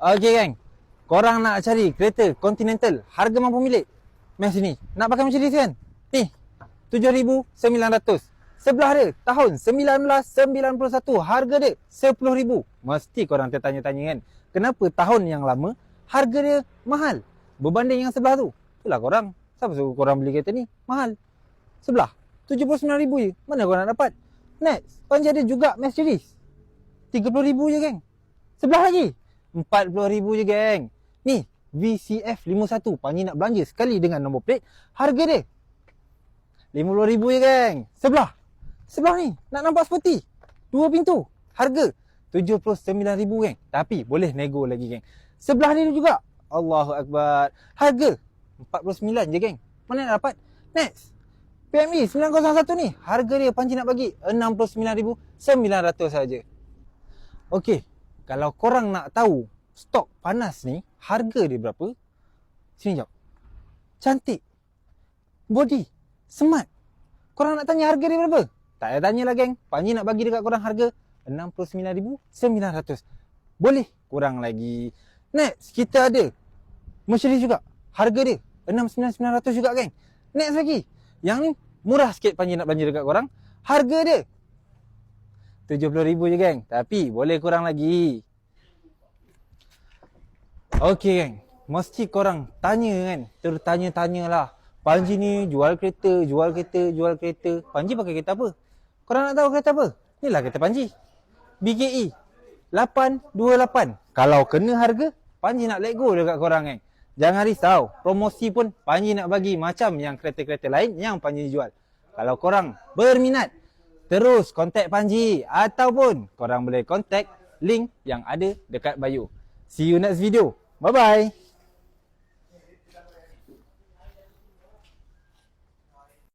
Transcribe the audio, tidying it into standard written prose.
Okey geng, korang nak cari kereta Continental harga mampu milik? Mari sini, nak pakai Mercedes kan? Ni, 7,900. Sebelah dia, tahun 1991, harga dia 10,000. Mesti korang tertanya-tanya kan, kenapa tahun yang lama harga dia mahal berbanding yang sebelah tu? Itulah korang, siapa suruh korang beli kereta ni? Mahal. Sebelah, 79,000 je. Mana korang nak dapat? Next, Panji ada juga Mercedes, 30,000 je geng. Sebelah lagi, 40,000 je geng. Ni, VCF 51. Panji nak belanja sekali dengan nombor plate. Harga dia 50,000 je geng. Sebelah ni, nak nampak sporty, 2 pintu. Harga 79,000 geng. Tapi boleh nego lagi geng. Sebelah ni juga, Allahu Akbar, harga 49 je geng. Mana nak dapat? Next, PME 901 ni, harga dia Panji nak bagi 69,900 saja. Okey, kalau korang nak tahu stok panas ni harga dia berapa, sini jap. Cantik, body, smart. Korang nak tanya harga dia berapa? Tak payah tanya lah geng. Panji nak bagi dekat korang harga 69,900. Boleh kurang lagi. Next, kita ada Mercedes juga. Harga dia 69,900 juga geng. Next lagi, yang ni murah sikit Panji nak belanja dekat korang. Harga dia 70,000 je geng. Tapi boleh kurang lagi. Okey geng, mesti korang tanya kan, tertanya-tanyalah. Panji ni jual kereta. Panji pakai kereta apa? Korang nak tahu kereta apa? Inilah kereta Panji, BKE 828. Kalau kena harga, Panji nak let go dekat korang geng. Jangan risau, promosi pun Panji nak bagi macam yang kereta-kereta lain yang Panji jual. Kalau korang berminat, terus kontak Panji ataupun korang boleh kontak link yang ada dekat bio. See you next video. Bye-bye.